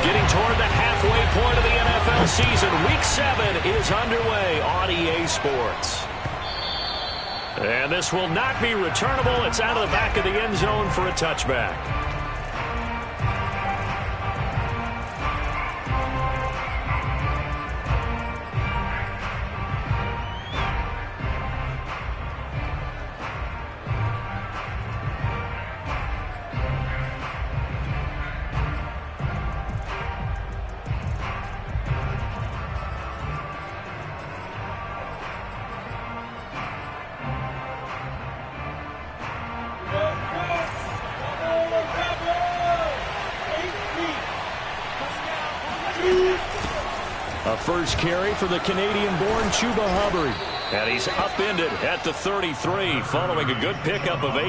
Getting toward the halfway point of the NFL season. Week 7 is underway on EA Sports. And this will not be returnable. It's out of the back of the end zone for a touchback. A first carry for the Canadian-born Chuba Hubbard. And he's upended at the 33 following a good pickup of 8.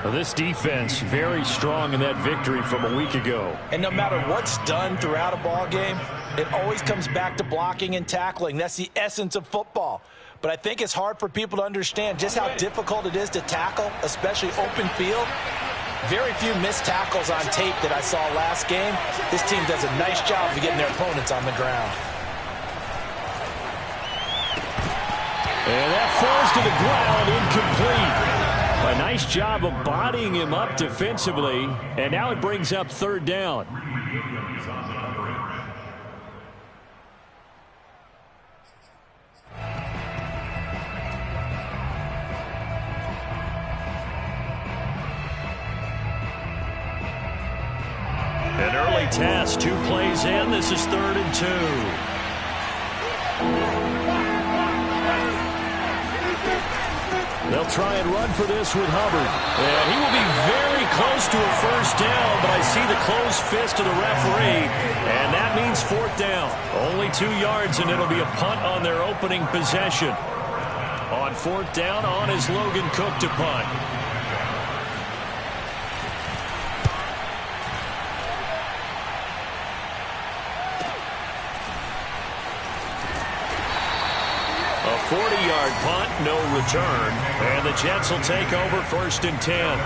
Well, this defense very strong in that victory from a week ago. And no matter what's done throughout a ball game, it always comes back to blocking and tackling. That's the essence of football. But I think it's hard for people to understand just how difficult it is to tackle, especially open field. Very few missed tackles on tape that I saw last game. This team does a nice job of getting their opponents on the ground. And that falls to the ground, incomplete. A nice job of bodying him up defensively, and now it brings up 3rd down. An early test, 2 plays in. This is 3rd and 2. They'll try and run for this with Hubbard. And he will be very close to a first down, but I see the closed fist of the referee, and that means 4th down. Only 2 yards, and it'll be a punt on their opening possession. On 4th down, on is Logan Cook to punt. A 40-yard punt, no return. And the Jets will take over 1st and 10.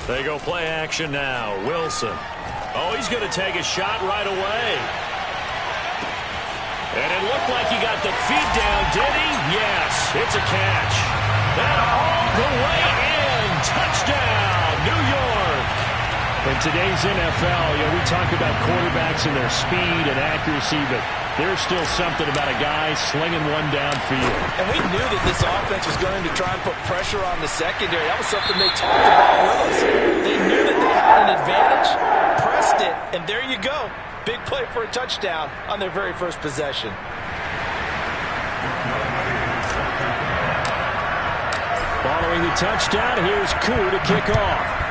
They go play action now. Wilson. Oh, he's going to take a shot right away. And it looked like he got the feet down, did he? Yes, it's a catch. And all the way in. Touchdown, New York. In today's NFL, we talk about quarterbacks and their speed and accuracy, but there's still something about a guy slinging one downfield. And we knew that this offense was going to try and put pressure on the secondary. That was something they talked about with us. They knew that they had an advantage, pressed it, and there you go. Big play for a touchdown on their very first possession. Following the touchdown, here's Koo to kick off.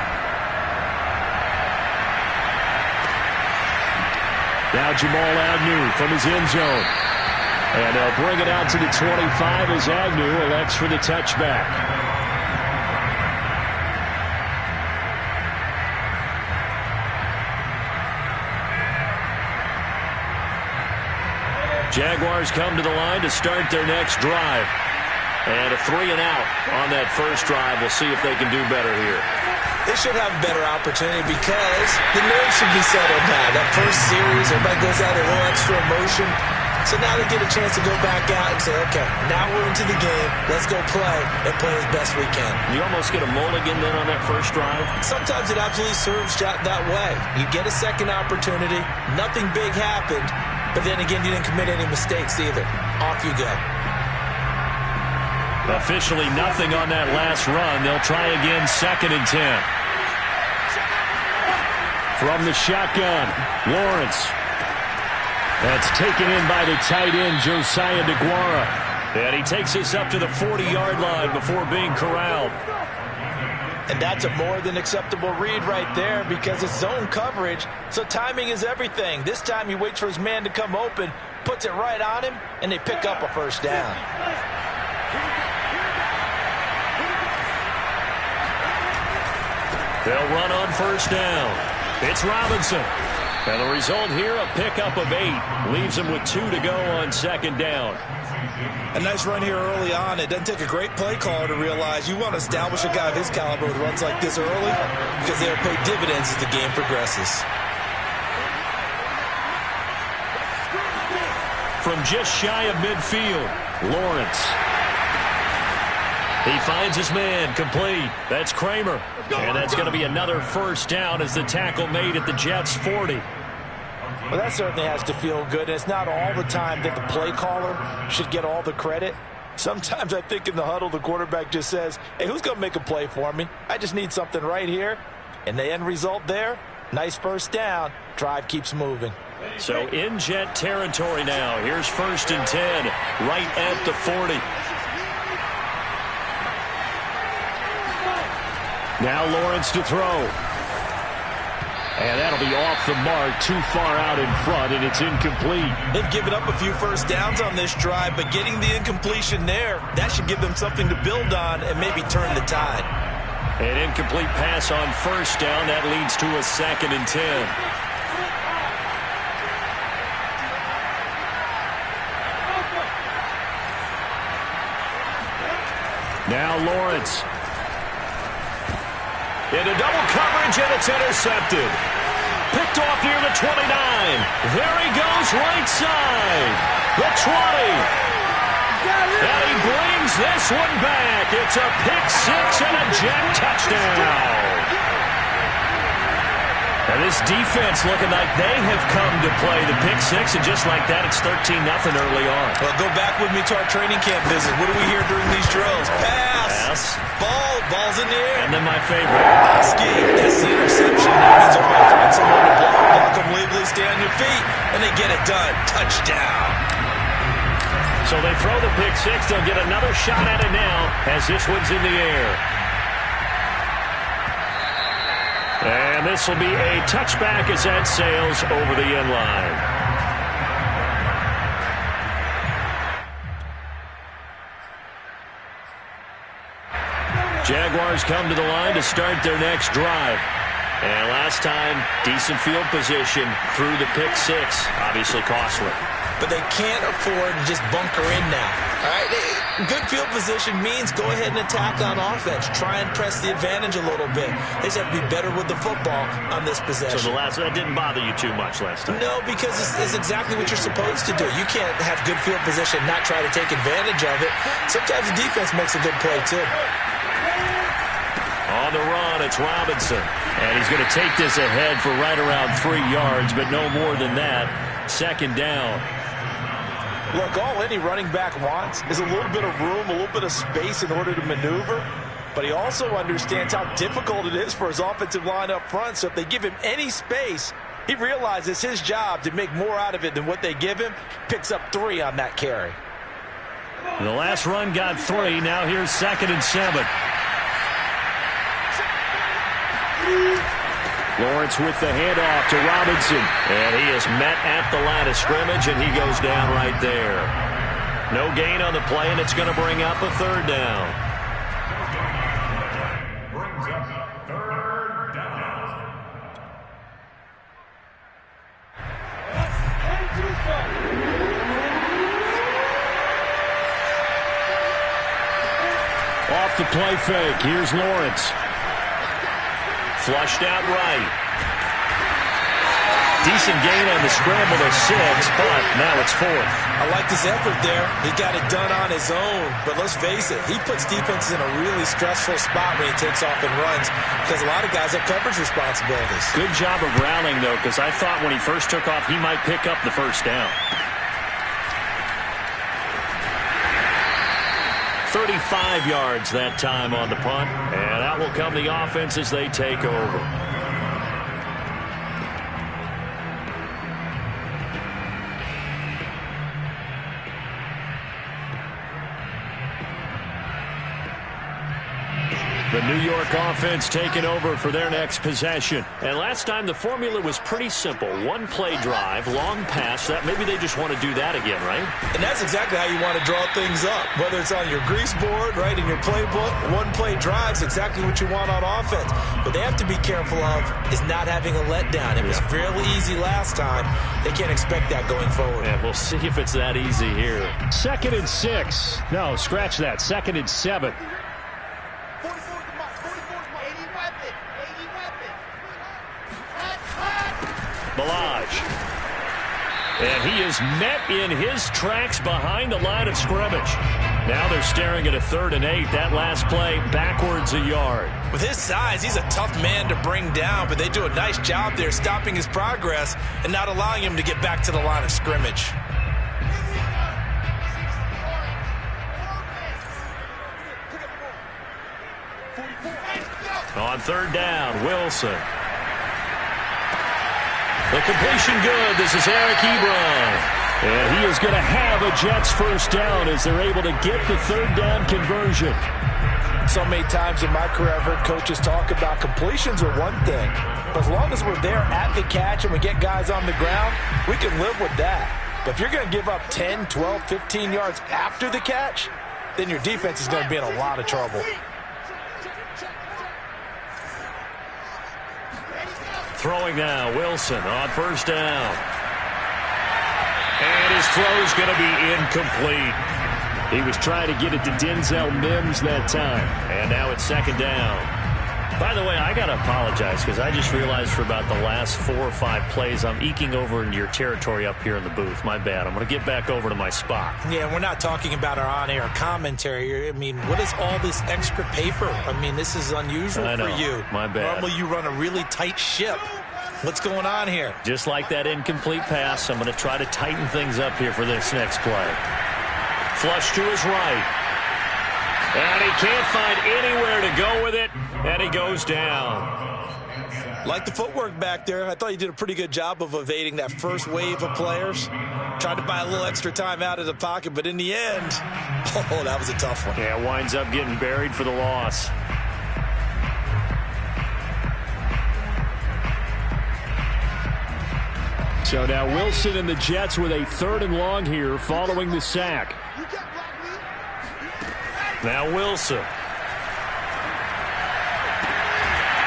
Now Jamal Agnew from his end zone. And they'll bring it out to the 25 as Agnew elects for the touchback. Jaguars come to the line to start their next drive. And a 3-and-out on that first drive. We'll see if they can do better here. They should have a better opportunity because the nerves should be settled now. That first series, everybody goes out a little extra emotion. So now they get a chance to go back out and say, okay, now we're into the game. Let's go play and play as best we can. You almost get a mulligan then on that first drive? Sometimes it absolutely serves that way. You get a second opportunity. Nothing big happened. But then again, you didn't commit any mistakes either. Off you go. Officially nothing on that last run. They'll try again, 2nd and 10. From the shotgun, Lawrence. That's taken in by the tight end, Josiah DeGuara. And he takes us up to the 40-yard line before being corralled. And that's a more than acceptable read right there because it's zone coverage, so timing is everything. This time he waits for his man to come open, puts it right on him, and they pick up a first down. They'll run on first down. It's Robinson. And the result here, a pickup of 8. Leaves him with 2 to go on second down. A nice run here early on. It doesn't take a great play caller to realize you want to establish a guy of his caliber with runs like this early because they'll pay dividends as the game progresses. From just shy of midfield, Lawrence. He finds his man, complete. That's Kramer. And that's going to be another first down as the tackle made at the Jets' 40. Well, that certainly has to feel good. It's not all the time that the play caller should get all the credit. Sometimes I think in the huddle, the quarterback just says, hey, who's going to make a play for me? I just need something right here. And the end result there, nice first down. Drive keeps moving. So in Jet territory now. Here's 1st and 10, right at the 40. Now Lawrence to throw. And that'll be off the mark, too far out in front, and it's incomplete. They've given up a few first downs on this drive, but getting the incompletion there, that should give them something to build on and maybe turn the tide. An incomplete pass on first down. That leads to a 2nd and 10. Now Lawrence. Into double coverage, and it's intercepted. Picked off near the 29. There he goes, right side. The 20. And he brings this one back. It's a pick 6 and a Jet touchdown. And this defense looking like they have come to play the pick 6, and just like that, it's 13-0 early on. Well, go back with me to our training camp visit. What do we hear during these drills? Pass. Ball's in the air. And then my favorite. Oski, that's the interception. That means they're going to find someone to block them legally, stay on your feet, and they get it done. Touchdown. So they throw the pick 6. They'll get another shot at it now as this one's in the air. And this will be a touchback as that sails over the end line. Jaguars come to the line to start their next drive. And last time, decent field position through the pick 6. Obviously costly. But they can't afford to just bunker in now. All right? Good field position means go ahead and attack on offense. Try and press the advantage a little bit. They just have to be better with the football on this possession. So that didn't bother you too much last time? No, because it's exactly what you're supposed to do. You can't have good field position and not try to take advantage of it. Sometimes the defense makes a good play, too. On the run, it's Robinson. And he's going to take this ahead for right around 3 yards, but no more than that. 2nd down. Look, all any running back wants is a little bit of room, a little bit of space in order to maneuver. But he also understands how difficult it is for his offensive line up front. So if they give him any space, he realizes his job to make more out of it than what they give him. Picks up 3 on that carry. The last run got 3. Now here's 2nd and 7. Lawrence with the handoff to Robinson. And he is met at the line of scrimmage, and he goes down right there. No gain on the play, and it's going to bring up a 3rd down. Brings up 3rd down. Off the play fake. Here's Lawrence. Flushed out right. Decent gain on the scramble to 6, but now it's 4th. I like this effort there. He got it done on his own. But let's face it, he puts defenses in a really stressful spot when he takes off and runs because a lot of guys have coverage responsibilities. Good job of rallying, though, because I thought when he first took off, he might pick up the first down. 35 yards that time on the punt, and that will come the offense as they take over. The New York offense taking over for their next possession. And last time the formula was pretty simple. One play drive, long pass. That maybe they just want to do that again, right? And that's exactly how you want to draw things up. Whether it's on your grease board, right, in your playbook, one play drive is exactly what you want on offense. What they have to be careful of is not having a letdown. It was fairly easy last time. They can't expect that going forward. Yeah, we'll see if it's that easy here. 2nd and 6. No, scratch that. 2nd and 7. Balaj. And he is met in his tracks behind the line of scrimmage. Now they're staring at a 3rd and 8. That last play backwards a yard. With his size, he's a tough man to bring down, but they do a nice job there stopping his progress and not allowing him to get back to the line of scrimmage. On 3rd down, Wilson. The completion good. This is Eric Ebron. And he is going to have a Jets first down as they're able to get the 3rd down conversion. So many times in my career I've heard coaches talk about completions are one thing. But as long as we're there at the catch and we get guys on the ground, we can live with that. But if you're going to give up 10, 12, 15 yards after the catch, then your defense is going to be in a lot of trouble. Throwing now, Wilson on 1st down. And his throw is going to be incomplete. He was trying to get it to Denzel Mims that time. And now it's 2nd down. By the way, I got to apologize because I just realized for about the last 4 or 5 plays I'm eking over into your territory up here in the booth. My bad. I'm going to get back over to my spot. Yeah, we're not talking about our on-air commentary. I mean, what is all this extra paper? I mean, this is unusual for you. My bad. Normally you run a really tight ship. What's going on here? Just like that incomplete pass, I'm going to try to tighten things up here for this next play. Flush to his right. And he can't find anywhere to go with it, and he goes down. Like the footwork back there, I thought he did a pretty good job of evading that first wave of players. Tried to buy a little extra time out of the pocket, but in the end, oh, that was a tough one. Yeah, winds up getting buried for the loss. So now Wilson and the Jets with a 3rd and long here following the sack. Now Wilson.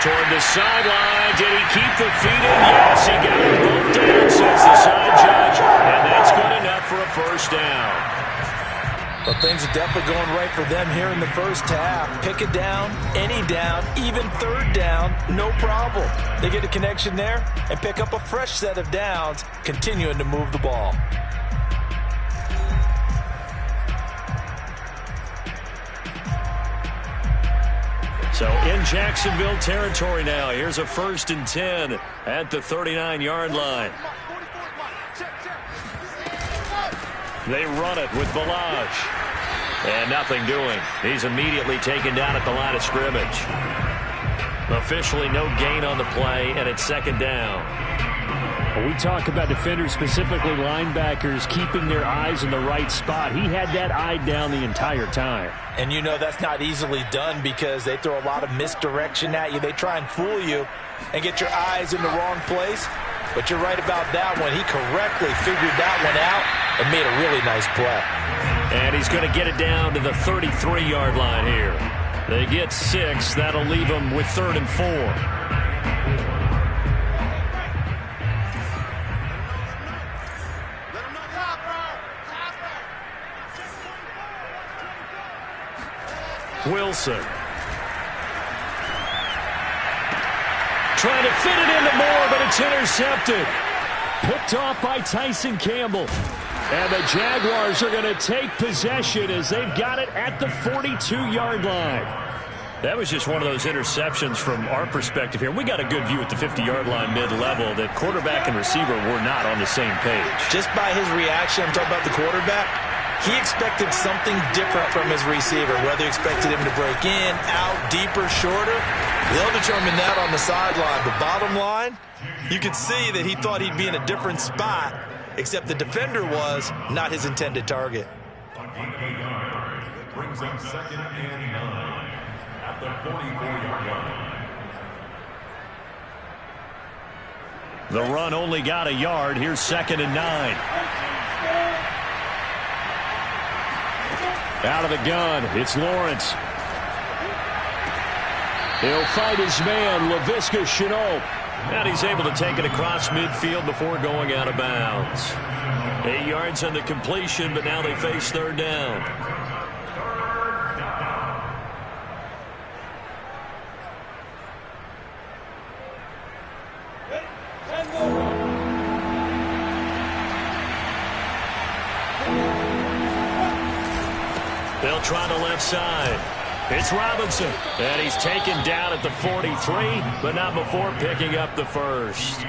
Toward the sideline. Did he keep the feet in? Yes, he got it both down, says the side judge. And that's good enough for a 1st down. But things are definitely going right for them here in the first half. Pick it down, any down, even 3rd down, no problem. They get a connection there and pick up a fresh set of downs, continuing to move the ball. So in Jacksonville territory now. Here's a 1st and 10 at the 39-yard line. They run it with Balaj. And nothing doing. He's immediately taken down at the line of scrimmage. Officially no gain on the play, and it's 2nd down. When we talk about defenders, specifically linebackers, keeping their eyes in the right spot. He had that eye down the entire time. And you know that's not easily done because they throw a lot of misdirection at you. They try and fool you and get your eyes in the wrong place. But you're right about that one. He correctly figured that one out and made a really nice play. And he's going to get it down to the 33-yard line here. They get 6. That'll leave them with 3rd and 4. Wilson. Trying to fit it into Moore, but it's intercepted. Picked off by Tyson Campbell. And the Jaguars are going to take possession as they've got it at the 42-yard line. That was just one of those interceptions from our perspective here. We got a good view at the 50-yard line mid-level that quarterback and receiver were not on the same page. Just by his reaction, I'm talking about the quarterback, he expected something different from his receiver, whether he expected him to break in, out, deeper, shorter. They'll determine that on the sideline. But bottom line, you could see that he thought he'd be in a different spot, except the defender was not his intended target. Brings up 2nd and 9. at the 44-yard line. The run only got a yard. Here's 2nd and 9. Out of the gun, it's Lawrence. He'll find his man, Laviska Shenault. And he's able to take it across midfield before going out of bounds. 8 yards on the completion, but now they face 3rd down. They'll try the left side. It's Robinson, and he's taken down at the 43, but not before picking up the first.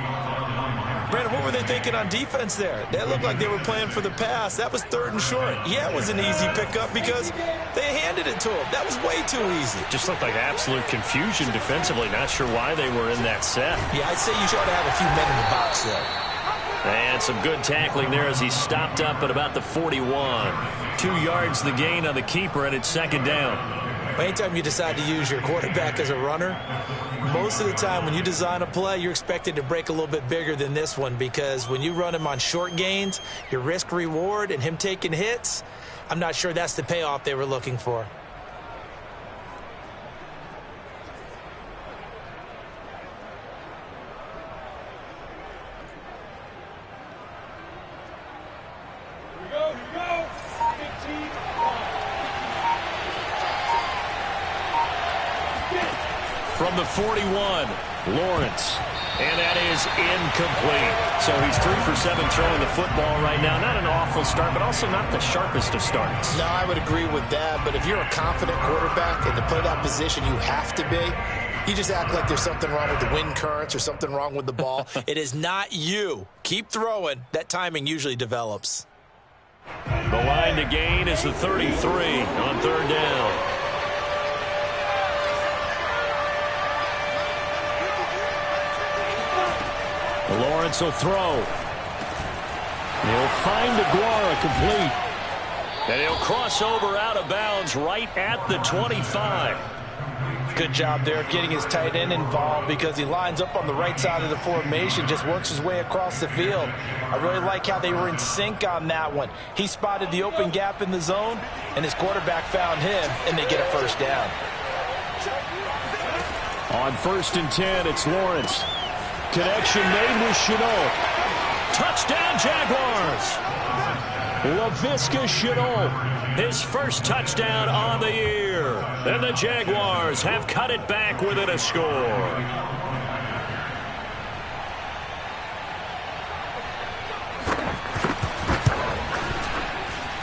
Brandon, what were they thinking on defense there? They looked like they were playing for the pass. That was 3rd and short. Yeah, it was an easy pickup because they handed it to him. That was way too easy. Just looked like absolute confusion defensively. Not sure why they were in that set. Yeah, I'd say you should have a few men in the box there. And some good tackling there as he stopped up at about the 41. 2 yards the gain on the keeper, and it's 2nd down. Anytime you decide to use your quarterback as a runner, most of the time when you design a play, you're expected to break a little bit bigger than this one, because when you run him on short gains, your risk-reward and him taking hits, I'm not sure that's the payoff they were looking for. From the 41, Lawrence. And that is incomplete. So he's 3 for 7 throwing the football right now. Not an awful start, but also not the sharpest of starts. No, I would agree with that. But if you're a confident quarterback and to play that position you have to be, you just act like there's something wrong with the wind currents or something wrong with the ball. It is not you. Keep throwing. That timing usually develops. The line to gain is the 33 on 3rd down. Lawrence will throw. He'll find Aguara complete. And he'll cross over out of bounds right at the 25. Good job there of getting his tight end involved, because he lines up on the right side of the formation, just works his way across the field. I really like how they were in sync on that one. He spotted the open gap in the zone, and his quarterback found him, and they get a 1st down. On 1st and 10, it's Lawrence. Connection made with Shenault. Touchdown, Jaguars. Laviska Shenault, his first touchdown on the year. And the Jaguars have cut it back within a score.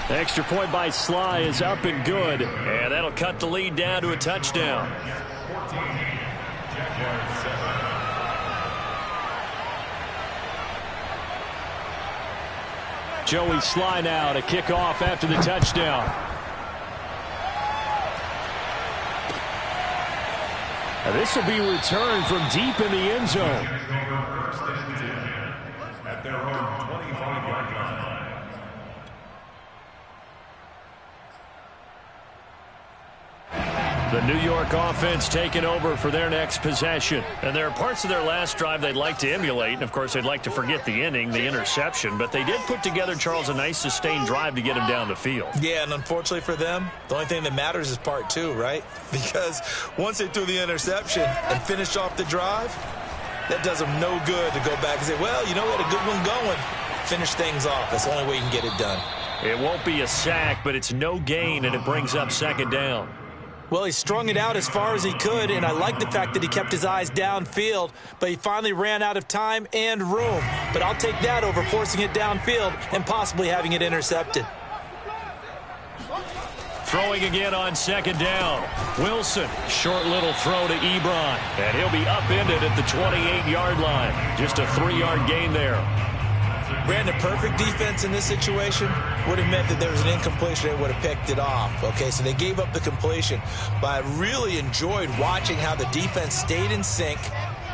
Extra point by Sly is up and good. And that'll cut the lead down to a touchdown. 14, Jaguars 7. Joey Sly now to kick off after the touchdown. And this will be returned from deep in the end zone. At their own 25-yard line. The New York offense taking over for their next possession. And there are parts of their last drive they'd like to emulate. And, of course, they'd like to forget the inning, the interception. But they did put together, Charles, a nice sustained drive to get him down the field. Yeah, and unfortunately for them, the only thing that matters is part 2, right? Because once they threw the interception and finished off the drive, that does them no good to go back and say, well, you know, we had a good one going. Finish things off. That's the only way you can get it done. It won't be a sack, but it's no gain, and it brings up 2nd down. Well, he strung it out as far as he could, and I like the fact that he kept his eyes downfield, but he finally ran out of time and room. But I'll take that over forcing it downfield and possibly having it intercepted. Throwing again on 2nd down. Wilson, short little throw to Ebron, and he'll be upended at the 28-yard line. Just a 3-yard gain there. Brandon, perfect defense in this situation would have meant that there was an incompletion. They would have picked it off. Okay, so they gave up the completion. But I really enjoyed watching how the defense stayed in sync,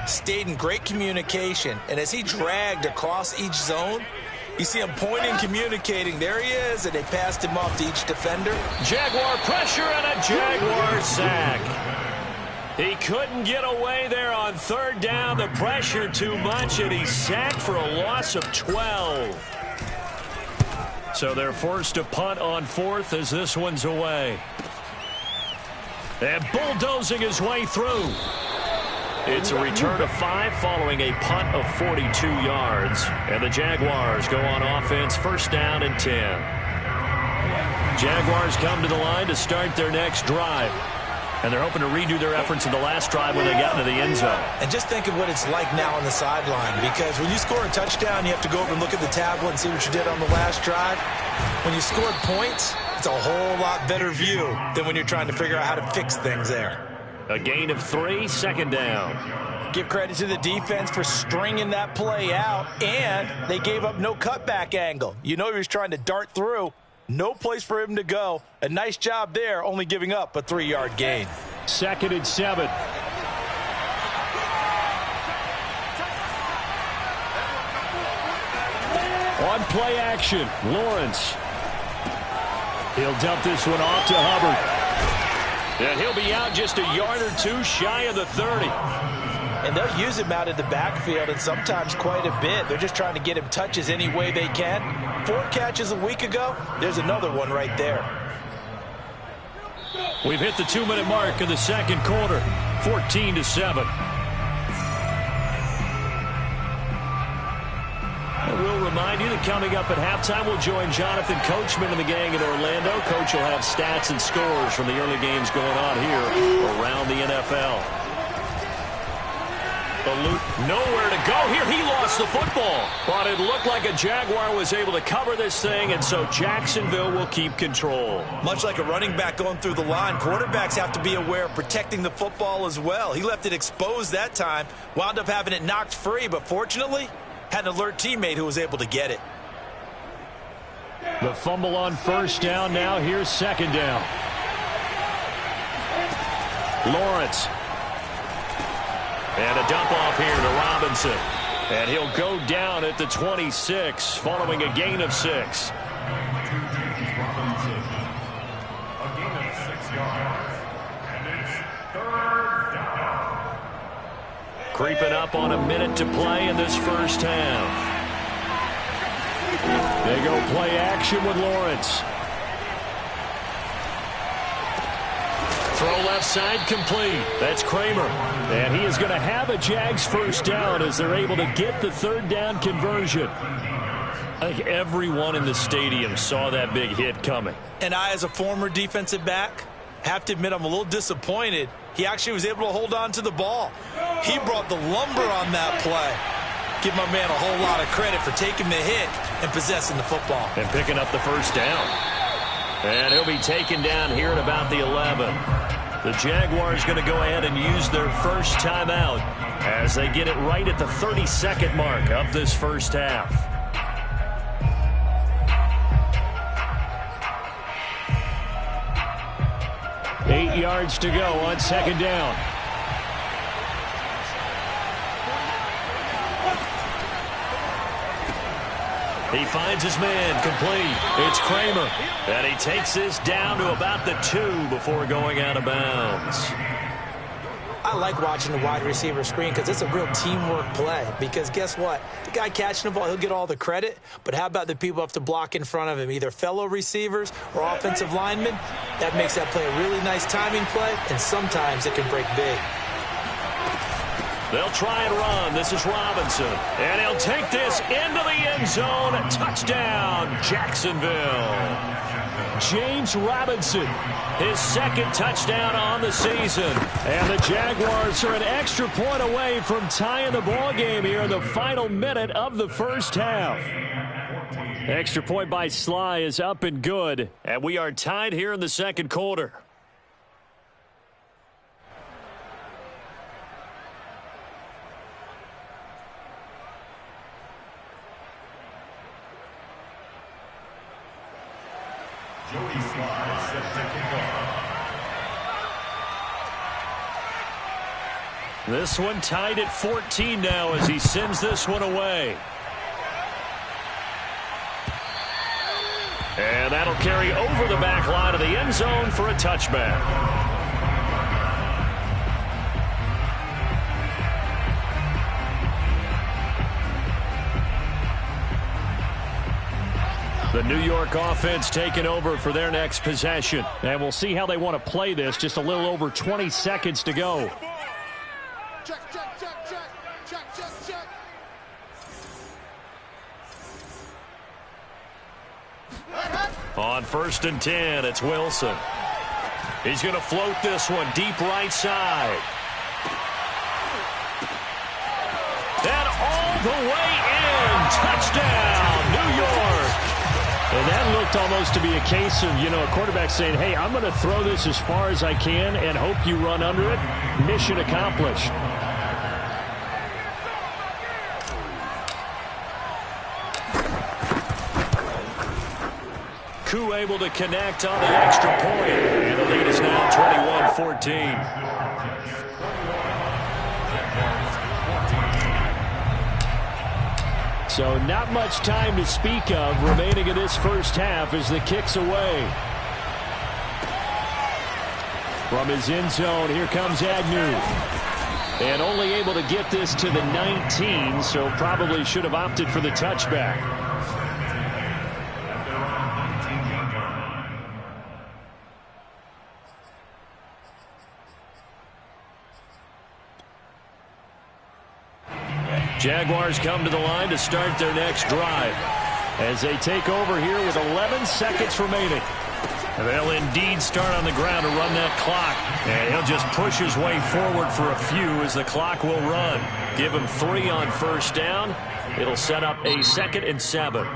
stayed in great communication. And as he dragged across each zone, you see him pointing, communicating. There he is, and they passed him off to each defender. Jaguar pressure and a Jaguar sack. He couldn't get away there on third down. The pressure too much, and he's sacked for a loss of 12. So they're forced to punt on fourth as this one's away. And bulldozing his way through. It's a return of 5 following a punt of 42 yards. And the Jaguars go on offense, first down and 10. Jaguars come to the line to start their next drive. And they're hoping to redo their efforts in the last drive when they got into the end zone. And just think of what it's like now on the sideline, because when you score a touchdown, you have to go over and look at the tablet and see what you did on the last drive. When you scored points, it's a whole lot better view than when you're trying to figure out how to fix things there. A gain of 3, second down. Give credit to the defense for stringing that play out, and they gave up no cutback angle. You know he was trying to dart through. No place for him to go. A nice job there, only giving up a 3-yard gain. 2nd and 7. On play action, Lawrence. He'll dump this one off to Hubbard. And he'll be out just a yard or 2 shy of the 30. And they'll use him out in the backfield, and sometimes quite a bit. They're just trying to get him touches any way they can. 4 catches a week ago. There's another one right there. We've hit the 2-minute mark in the second quarter. 14-7. And we'll remind you that coming up at halftime, we'll join Jonathan Coachman and the gang in Orlando. Coach will have stats and scores from the early games going on here around the NFL. Nowhere to go here. He lost the football. But it looked like a Jaguar was able to cover this thing, and so Jacksonville will keep control. Much like a running back going through the line, quarterbacks have to be aware of protecting the football as well. He left it exposed that time, wound up having it knocked free, but fortunately, had an alert teammate who was able to get it. The fumble on first down now. Here's second down. Lawrence. And a dump off here to Robinson. And he'll go down at the 26 following a gain of 6. To James Robinson. A gain of 6 yards. And it's 3rd down. Creeping up on a minute to play in this first half. They go play action with Lawrence. Throw left side complete. That's Kramer. And he is going to have a Jags first down as they're able to get the 3rd down conversion. I think everyone in the stadium saw that big hit coming. And I, as a former defensive back, have to admit I'm a little disappointed. He actually was able to hold on to the ball. He brought the lumber on that play. Give my man a whole lot of credit for taking the hit and possessing the football. And picking up the first down. And he'll be taken down here at about the 11. The Jaguars going to go ahead and use their first timeout as they get it right at the 32nd mark of this first half. Eight yards to go on second down. He finds his man complete. It's Kramer. And he takes this down to about the 2 before going out of bounds. I like watching the wide receiver screen because it's a real teamwork play. Because guess what? The guy catching the ball, he'll get all the credit. But how about the people who have to block in front of him, either fellow receivers or offensive linemen? That makes that play a really nice timing play, and sometimes it can break big. They'll try and run. This is Robinson. And he'll take this into the end zone. Touchdown, Jacksonville. James Robinson, his 2nd touchdown on the season. And the Jaguars are an extra point away from tying the ball game here in the final minute of the first half. Extra point by Sly is up and good. And we are tied here in the second quarter. Jody Sly set to kick off. This one tied at 14 now as he sends this one away. And that'll carry over the back line of the end zone for a touchback. The New York offense taking over for their next possession. And we'll see how they want to play this. Just a little over 20 seconds to go. Check, check, check, check. Check, check, check. On 1st and 10, it's Wilson. He's going to float this one deep right side. And all the way in. Touchdown, New York. And that looked almost to be a case of, a quarterback saying, hey, I'm going to throw this as far as I can and hope you run under it. Mission accomplished. Koo able to connect on the extra point. And the lead is now 21-14. So not much time to speak of remaining in this first half as the kick's away. From his end zone, here comes Agnew. And only able to get this to the 19, so probably should have opted for the touchback. Jaguars come to the line to start their next drive as they take over here with 11 seconds remaining. They'll indeed start on the ground to run that clock. And he'll just push his way forward for a few as the clock will run. Give him 3 on first down. It'll set up a 2nd and 7.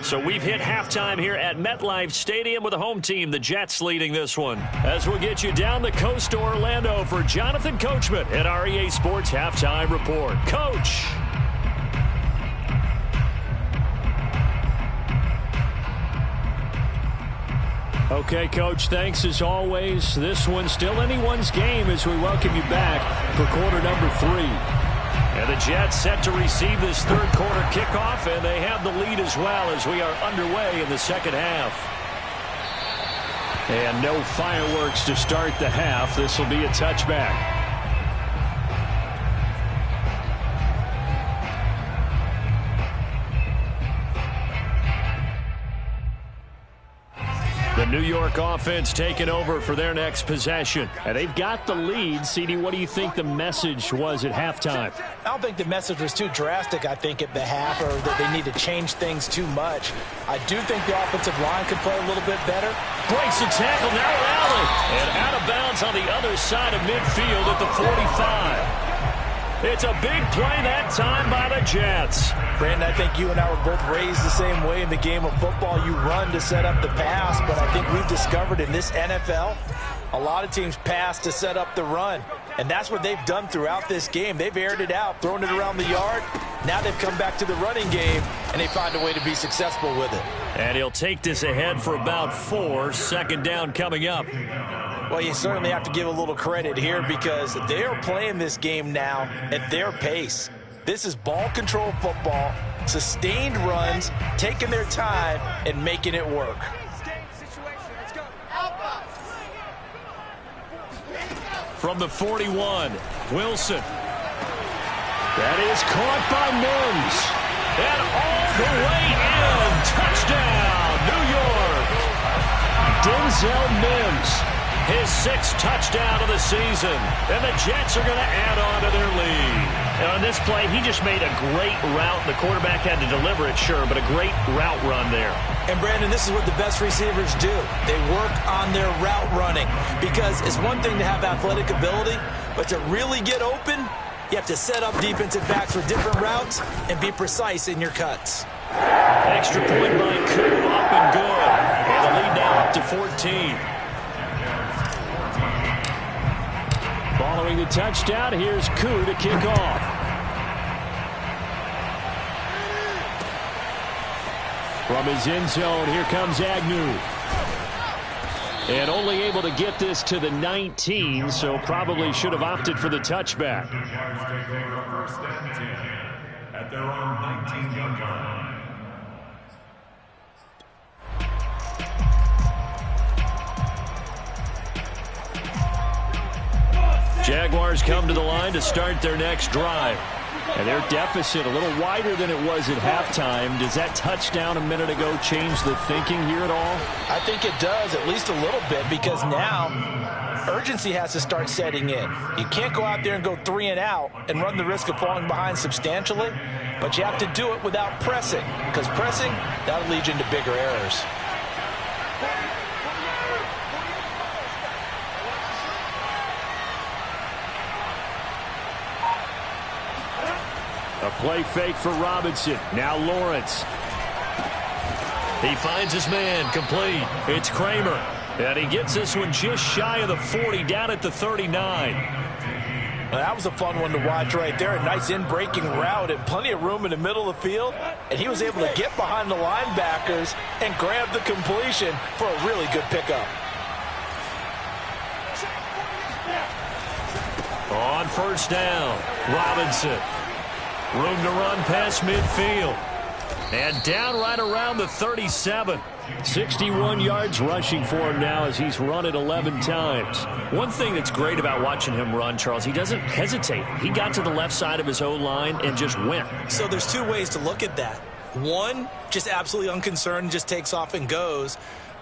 So we've hit halftime here at MetLife Stadium with the home team, the Jets, leading this one. As we'll get you down the coast to Orlando for Jonathan Coachman at REA Sports Halftime Report. Coach. Okay, Coach, thanks as always. This one's still anyone's game as we welcome you back for quarter number 3. And the Jets set to receive this third quarter kickoff, and they have the lead as well as we are underway in the second half. And no fireworks to start the half. This will be a touchback. The New York offense taking over for their next possession. And they've got the lead. CD, what do you think the message was at halftime? I don't think the message was too drastic, I think, at the half, or that they need to change things too much. I do think the offensive line could play a little bit better. Breaks the tackle, now rally. And out of bounds on the other side of midfield at the 45. It's a big play that time by the Jets. Brandon, I think you and I were both raised the same way in the game of football. You run to set up the pass, but I think we've discovered in this NFL, a lot of teams pass to set up the run. And that's what they've done throughout this game. They've aired it out, thrown it around the yard. Now they've come back to the running game, and they find a way to be successful with it. And he'll take this ahead for about 4. 2nd down coming up. Well, you certainly have to give a little credit here because they are playing this game now at their pace. This is ball control football, sustained runs, taking their time, and making it work. From the 41, Wilson. That is caught by Mims. And all the way in. Touchdown, New York. Denzel Mims. His 6th touchdown of the season. And the Jets are going to add on to their lead. And on this play, he just made a great route. The quarterback had to deliver it, sure, but a great route run there. And, Brandon, this is what the best receivers do. They work on their route running. Because it's one thing to have athletic ability, but to really get open, you have to set up defensive backs with different routes and be precise in your cuts. Extra point by Koo, up and good. And the lead now up to 14. Following the touchdown, here's Koo to kick off. From his end zone, here comes Agnew. And only able to get this to the 19, so probably should have opted for the touchback. First and 10 at their own 19-yard line. Jaguars come to the line to start their next drive. And their deficit a little wider than it was at halftime. Does that touchdown a minute ago change the thinking here at all? I think it does, at least a little bit, because now urgency has to start setting in. You can't go out there and go 3 and out and run the risk of falling behind substantially, but you have to do it without pressing, because pressing, that'll lead you into bigger errors. A play fake for Robinson. Now Lawrence. He finds his man, complete. It's Kramer. And he gets this one just shy of the 40, down at the 39. Well, that was a fun one to watch right there. A nice in-breaking route and plenty of room in the middle of the field. And he was able to get behind the linebackers and grab the completion for a really good pickup. On first down, Robinson. Room to run past midfield. And down right around the 37. 61 yards rushing for him now as he's run it 11 times. One thing that's great about watching him run, Charles, he doesn't hesitate. He got to the left side of his O-line and just went. So there's two ways to look at that. One, just absolutely unconcerned, just takes off and goes.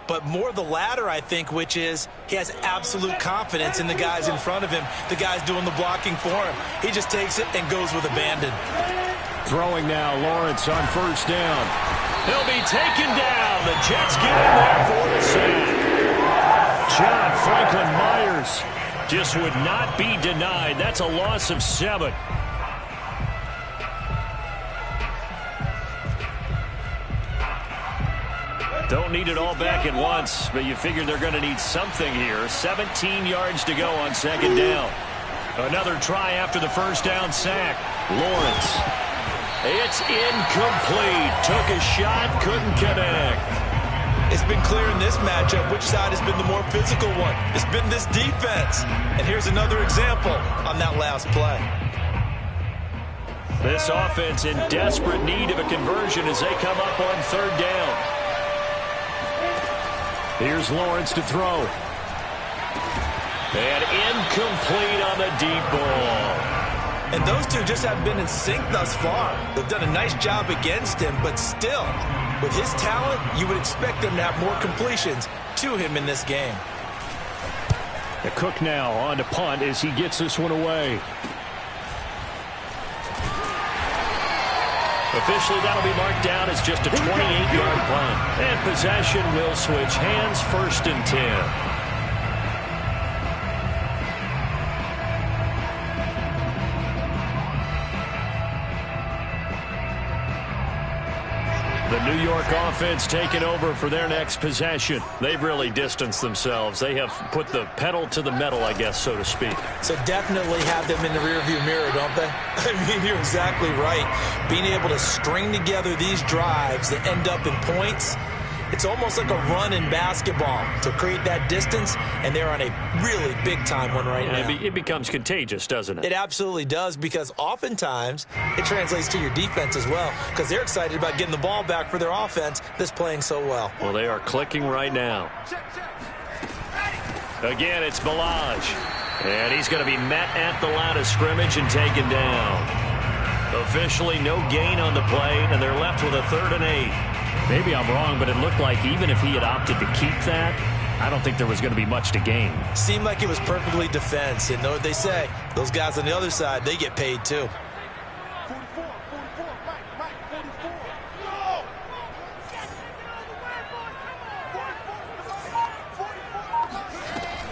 But more the latter, I think, which is he has absolute confidence in the guys in front of him, the guys doing the blocking for him. He just takes it and goes with abandon. Throwing now, Lawrence on first down. He'll be taken down. The Jets get in there for the sack. John Franklin Myers just would not be denied. That's a loss of 7. Don't need it all back at once, but you figure they're going to need something here. 17 yards to go on second down. Another try after the first down sack. Lawrence. It's incomplete. Took a shot, couldn't connect. It's been clear in this matchup which side has been the more physical one. It's been this defense. And here's another example on that last play. This offense in desperate need of a conversion as they come up on third down. Here's Lawrence to throw. And incomplete on the deep ball. And those two just haven't been in sync thus far. They've done a nice job against him, but still, with his talent, you would expect them to have more completions to him in this game. The Cook now on to punt as he gets this one away. Officially, that'll be marked down as just a 28-yard punt. And possession will switch hands, 1st and 10. The New York offense taking over for their next possession. They've really distanced themselves. They have put the pedal to the metal, I guess, so to speak. So definitely have them in the rearview mirror, don't they? I mean, you're exactly right. Being able to string together these drives that end up in points, it's almost like a run in basketball to create that distance, and they're on a really big-time one right now. It becomes contagious, doesn't it? It absolutely does, because oftentimes it translates to your defense as well, because they're excited about getting the ball back for their offense that's playing so well. Well, they are clicking right now. Again, it's Balaj. And he's going to be met at the line of scrimmage and taken down. Officially no gain on the play, and they're left with a 3rd and 8. Maybe I'm wrong, but it looked like even if he had opted to keep that, I don't think there was going to be much to gain. Seemed like it was perfectly defense. And know what they say? Those guys on the other side, they get paid too. 44, Mike,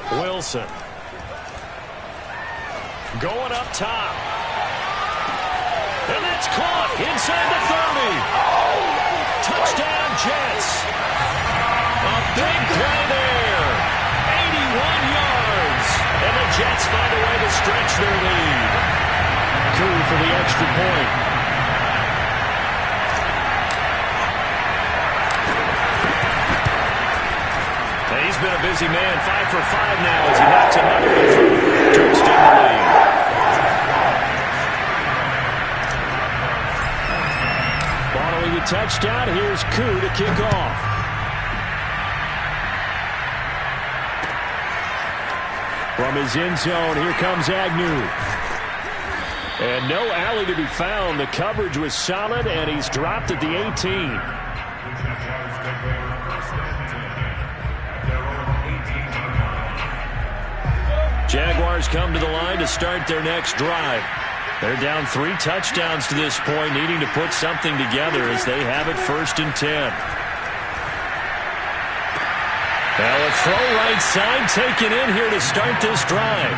44. Wilson. Going up top. And it's caught inside the 30. Touchdown, Jets. A big play there. 81 yards. And the Jets find a way to stretch their lead. Coup for the extra point. He's been a busy man. 5 for 5 now as he knocks another one through to extend the lead. Following the touchdown, here's Koo to kick off. From his end zone, here comes Agnew. And no alley to be found. The coverage was solid, and he's dropped at the 18. Jaguars come to the line to start their next drive. They're down 3 touchdowns to this point, needing to put something together as they have it 1st and 10. Now a throw right side taken in here to start this drive.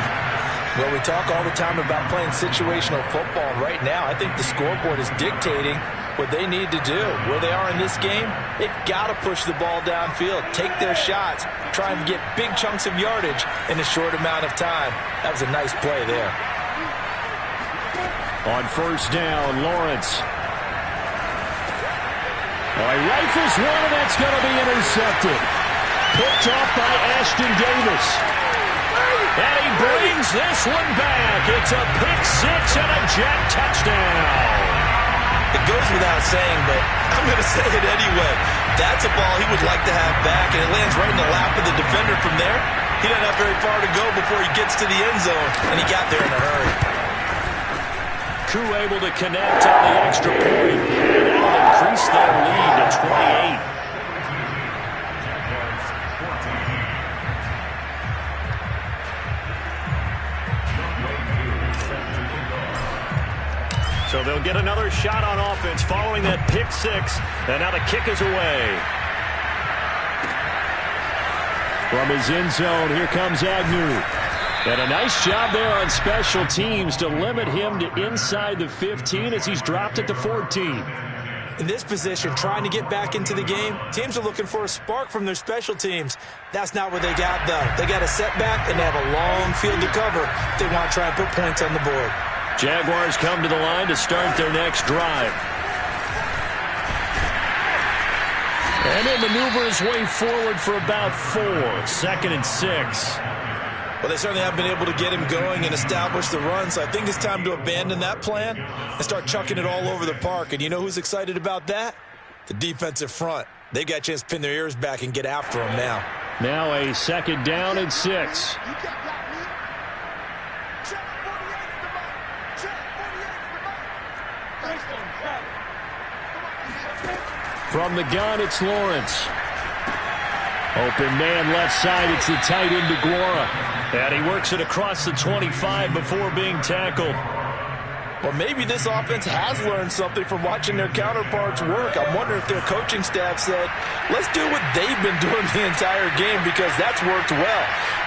Well, we talk all the time about playing situational football. Right now, I think the scoreboard is dictating what they need to do. Where they are in this game, they've got to push the ball downfield, take their shots, try and get big chunks of yardage in a short amount of time. That was a nice play there. On 1st down, Lawrence. Rifles one, and that's going to be intercepted. Picked off by Ashton Davis. And he brings this one back. It's a pick 6 and a Jet touchdown. It goes without saying, but I'm going to say it anyway. That's a ball he would like to have back, and it lands right in the lap of the defender from there. He doesn't have very far to go before he gets to the end zone, and he got there in a hurry. Crew able to connect on the extra point, and that'll increase their lead to 28. So they'll get another shot on offense following that pick 6. And now the kick is away. From his end zone, here comes Agnew. And a nice job there on special teams to limit him to inside the 15 as he's dropped at the 14. In this position, trying to get back into the game, teams are looking for a spark from their special teams. That's not what they got, though. They got a setback, and they have a long field to cover if they want to try and put points on the board. Jaguars come to the line to start their next drive. And he'll maneuver his way forward for about 4. 2nd and 6. Well, they certainly have been able to get him going and establish the run, so I think it's time to abandon that plan and start chucking it all over the park. And you know who's excited about that? The defensive front. They got a chance to pin their ears back and get after him now. Now a 2nd down and 6. From the gun, it's Lawrence. Open man left side, it's the tight end DeGuara. And he works it across the 25 before being tackled. Well, maybe this offense has learned something from watching their counterparts work. I'm wondering if their coaching staff said, let's do what they've been doing the entire game because that's worked well.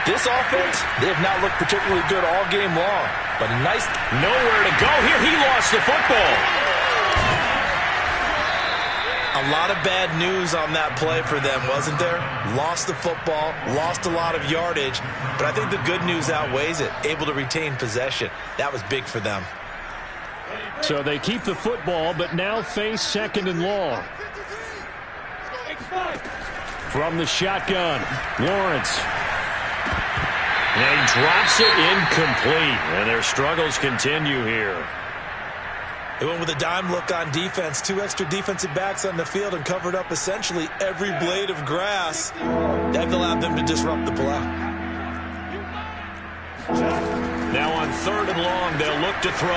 This offense, they have not looked particularly good all game long. But nice. Nowhere to go here. He lost the football. A lot of bad news on that play for them, wasn't there? Lost the football, lost a lot of yardage, but I think the good news outweighs it. Able to retain possession. That was big for them. So they keep the football, but now face 2nd and long. From the shotgun, Lawrence. And he drops it incomplete, and their struggles continue here. They went with a dime look on defense. 2 extra defensive backs on the field and covered up essentially every blade of grass. That allowed them to disrupt the play. Now on 3rd and long, they'll look to throw.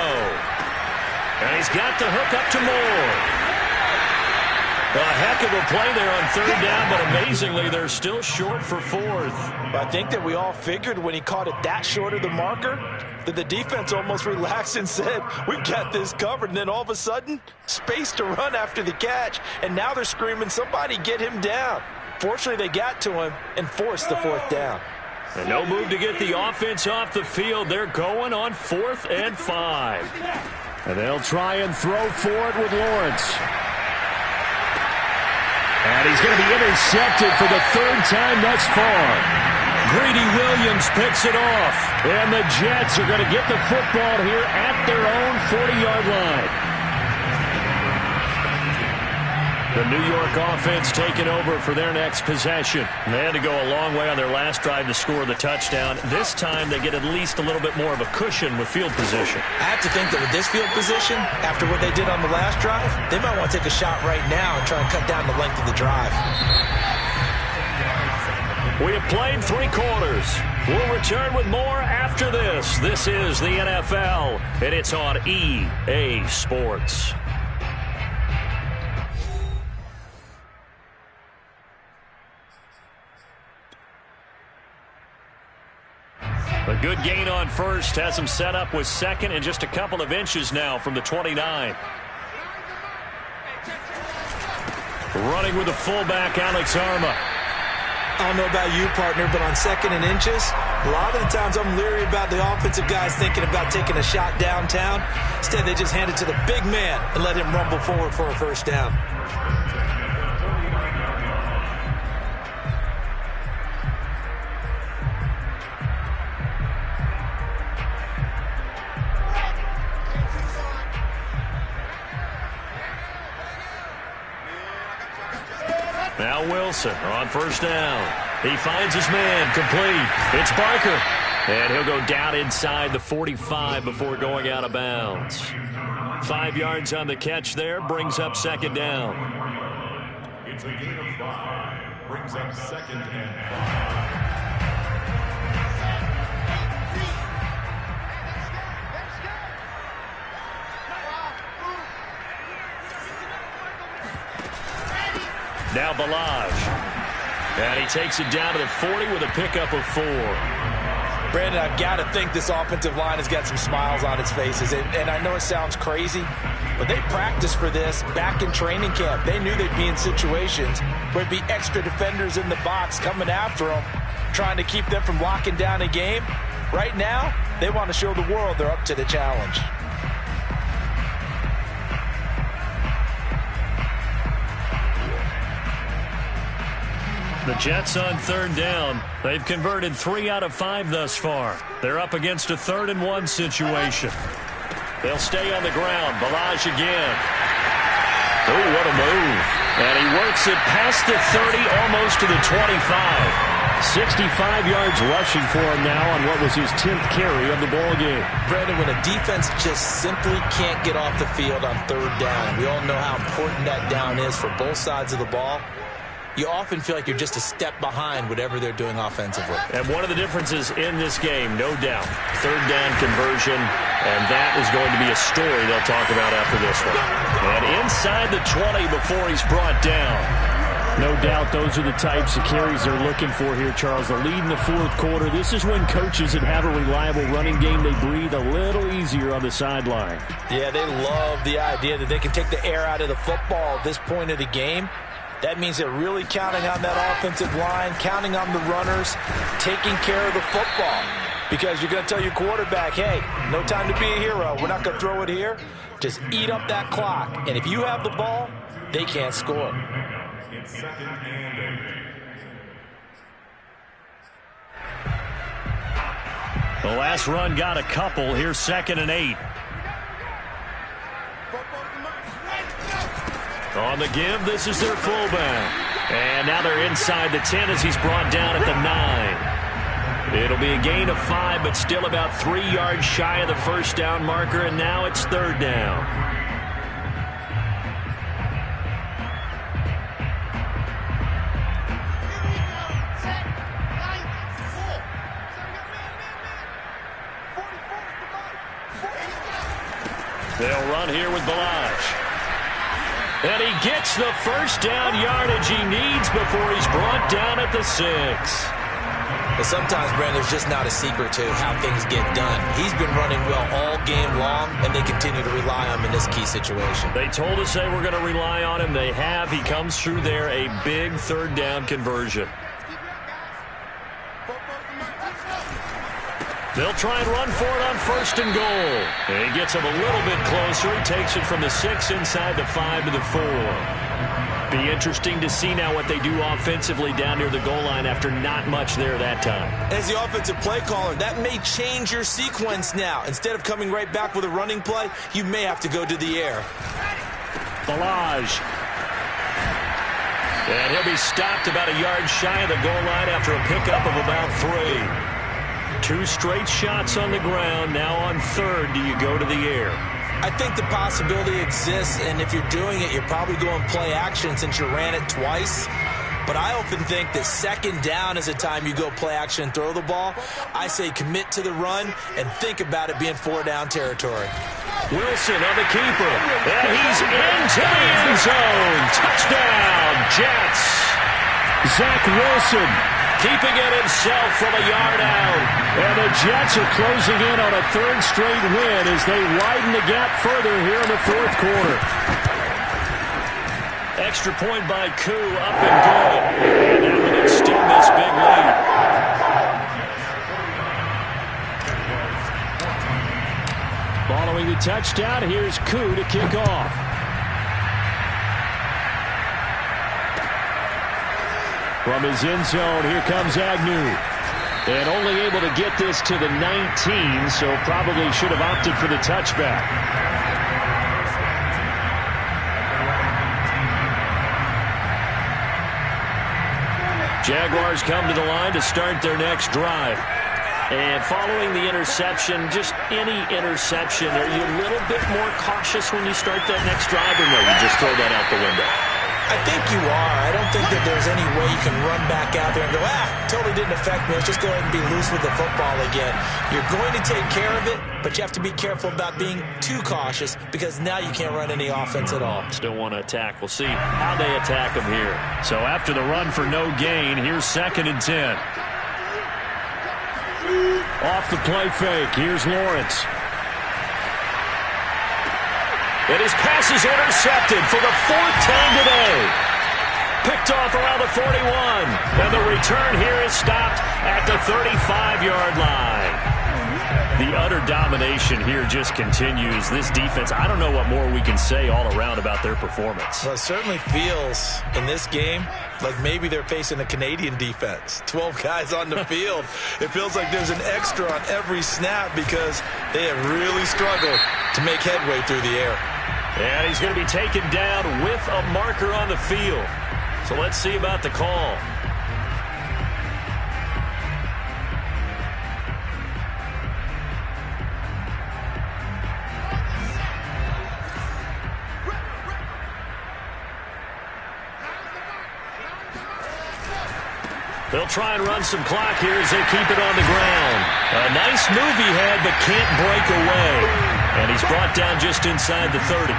And he's got the hook up to Moore. A heck of a play there on 3rd down, but amazingly, they're still short for 4th. I think that we all figured when he caught it that short of the marker that the defense almost relaxed and said, we've got this covered. And then all of a sudden, space to run after the catch. And now they're screaming, somebody get him down. Fortunately, they got to him and forced the 4th down. And no move to get the offense off the field. They're going on 4th and 5. And they'll try and throw for it with Lawrence. And he's going to be intercepted for the 3rd time thus far. Greedy Williams picks it off. And the Jets are going to get the football here at their own 40-yard line. The New York offense taking over for their next possession. They had to go a long way on their last drive to score the touchdown. This time they get at least a little bit more of a cushion with field position. I have to think that with this field position, after what they did on the last drive, they might want to take a shot right now and try and cut down the length of the drive. We have played 3 quarters. We'll return with more after this. This is the NFL, and it's on EA Sports. A good gain on first has him set up with second and just a couple of inches now from the 29. Running with the fullback, Alex Arma. I don't know about you, partner, but on second and inches, a lot of the times I'm leery about the offensive guys thinking about taking a shot downtown. Instead, they just hand it to the big man and let him rumble forward for a first down. Now Wilson on first down. He finds his man, complete. It's Barker. And he'll go down inside the 45 before going out of bounds. 5 yards on the catch there, brings up second down. It's a gain of 5, brings up second and 5. Now Balaj. And he takes it down to the 40 with a pickup of 4. Brandon, I've got to think this offensive line has got some smiles on its faces. And I know it sounds crazy, but they practiced for this back in training camp. They knew they'd be in situations where there'd be extra defenders in the box coming after them, trying to keep them from locking down a game. Right now, they want to show the world they're up to the challenge. The Jets on third down. They've converted 3 out of 5 thus far. They're up against a 3rd and 1 situation. They'll stay on the ground. Balaj again. Oh, what a move. And he works it past the 30, almost to the 25. 65 yards rushing for him now on what was his 10th carry of the ball game. Brandon, when a defense just simply can't get off the field on third down, we all know how important that down is for both sides of the ball. You often feel like you're just a step behind whatever they're doing offensively. And one of the differences in this game, no doubt, third down conversion, and that is going to be a story they'll talk about after this one. And inside the 20 before he's brought down. No doubt those are the types of carries they're looking for here, Charles. The lead in the 4th quarter. This is when coaches that have a reliable running game, they breathe a little easier on the sideline. Yeah, they love the idea that they can take the air out of the football at this point of the game. That means they're really counting on that offensive line, counting on the runners, taking care of the football. Because you're going to tell your quarterback, hey, no time to be a hero. We're not going to throw it here. Just eat up that clock. And if you have the ball, they can't score. It's second and 8. The last run got a couple. Here's 2nd and 8. On the give, this is their fullback. And now they're inside the 10 as he's brought down at the 9. It'll be a gain of 5, but still about 3 yards shy of the first down marker, and now it's third down. They'll run here with Balaj. And he gets the first down yardage he needs before he's brought down at the 6. But sometimes, Brandon, there's just not a secret to how things get done. He's been running well all game long, and they continue to rely on him in this key situation. They told us they were going to rely on him. They have. He comes through there, a big third down conversion. They'll try and run for it on 1st and goal. And he gets him a little bit closer. He takes it from the 6 inside the 5 to the 4. Be interesting to see now what they do offensively down near the goal line after not much there that time. As the offensive play caller, that may change your sequence now. Instead of coming right back with a running play, you may have to go to the air. Balaj. And he'll be stopped about a yard shy of the goal line after a pickup of about 3. 2 straight shots on the ground. Now on third, do you go to the air? I think the possibility exists, and if you're doing it, you're probably going play action since you ran it twice. But I often think that second down is a time you go play action and throw the ball. I say commit to the run and think about it being 4-down territory. Wilson on the keeper, and he's into the end zone. Touchdown, Jets. Zach Wilson Keeping it himself from a yard out. And the Jets are closing in on a third straight win as they widen the gap further here in the fourth quarter. Extra point by Koo, up and good. And that will extend this big lead. Following the touchdown, here's Koo to kick off. From his end zone, here comes Agnew. And only able to get this to the 19, so probably should have opted for the touchback. Jaguars come to the line to start their next drive. And following the interception, just any interception, are you a little bit more cautious when you start that next drive, or no, you just throw that out the window? I think you are. I don't think that there's any way you can run back out there and go, totally didn't affect me. Let's just go ahead and be loose with the football again. You're going to take care of it, but you have to be careful about being too cautious because now you can't run any offense at all. Still want to attack. We'll see how they attack them here. So after the run for no gain, here's 2nd and 10. Off the play fake, here's Lawrence. And his pass is intercepted for the 4th time today. Picked off around the 41. And the return here is stopped at the 35-yard line. The utter domination here just continues. This defense, I don't know what more we can say all around about their performance. Well, it certainly feels in this game like maybe they're facing a Canadian defense. 12 guys on the field. It feels like there's an extra on every snap because they have really struggled to make headway through the air. And he's going to be taken down with a marker on the field. So let's see about the call. They'll try and run some clock here as they keep it on the ground. A nice move he had, but can't break away. And he's brought down just inside the 30.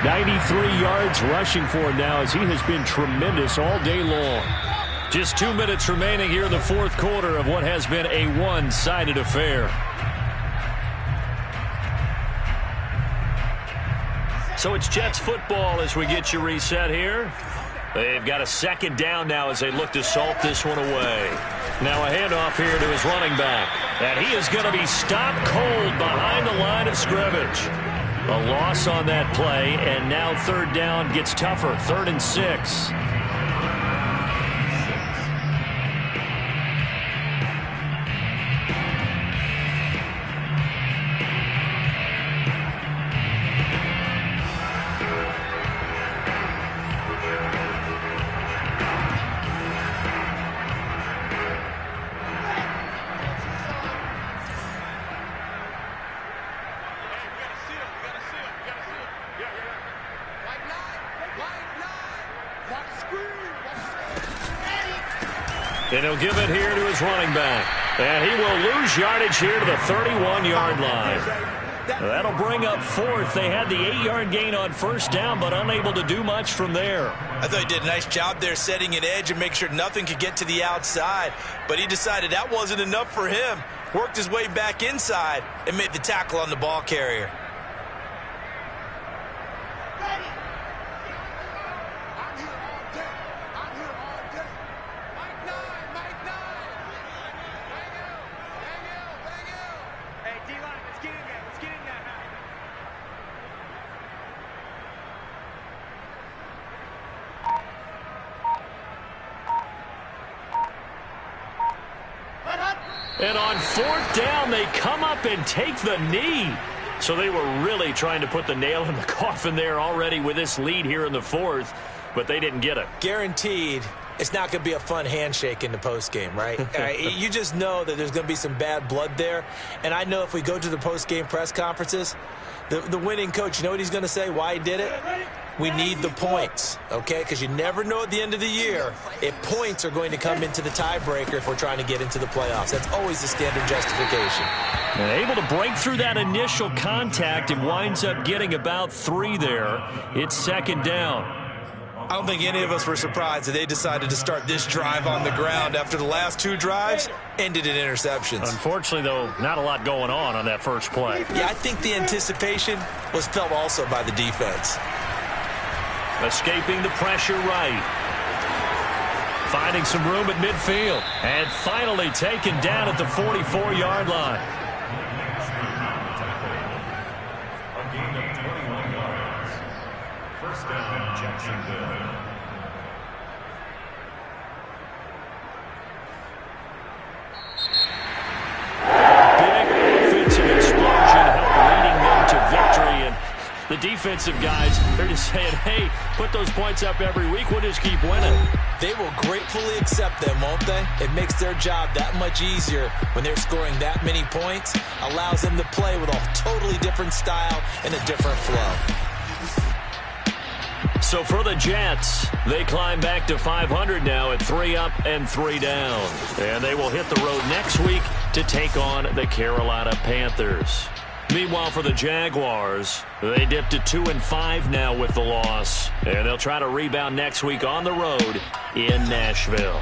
93 yards rushing for him now as he has been tremendous all day long. Just 2 minutes remaining here in the fourth quarter of what has been a one-sided affair. So it's Jets football as we get you reset here. They've got a 2nd down now as they look to salt this one away. Now a handoff here to his running back. And he is going to be stopped cold behind the line of scrimmage. A loss on that play, and now 3rd down gets tougher. 3rd and 6. And he'll give it here to his running back. And he will lose yardage here to the 31-yard line. That'll bring up 4th. They had the 8-yard gain on 1st down, but unable to do much from there. I thought he did a nice job there setting an edge and make sure nothing could get to the outside. But he decided that wasn't enough for him. Worked his way back inside and made the tackle on the ball carrier. And on 4th down, they come up and take the knee. So they were really trying to put the nail in the coffin there already with this lead here in the 4th, but they didn't get it. Guaranteed it's not going to be a fun handshake in the postgame, right? You just know that there's going to be some bad blood there. And I know if we go to the postgame press conferences, the winning coach, you know what he's going to say, why he did it? We need the points, okay? Because you never know at the end of the year if points are going to come into the tiebreaker if we're trying to get into the playoffs. That's always the standard justification. And able to break through that initial contact and winds up getting about 3 there. It's second down. I don't think any of us were surprised that they decided to start this drive on the ground after the last 2 drives ended in interceptions. Unfortunately, though, not a lot going on that first play. Yeah, I think the anticipation was felt also by the defense. Escaping the pressure right. Finding some room at midfield. And finally taken down at the 44-yard line. A gain of 21 yards. First down, Jacksonville. Big offensive explosion helped leading them to victory. And the defensive guys, they're just saying, hey, put those points up every week. We'll just keep winning. They will gratefully accept them, won't they? It makes their job that much easier when they're scoring that many points. Allows them to play with a totally different style and a different flow. So for the Jets, they climb back to 500 now at 3 up and 3 down. And they will hit the road next week to take on the Carolina Panthers. Meanwhile, for the Jaguars, they dipped to 2-5 now with the loss. And they'll try to rebound next week on the road in Nashville.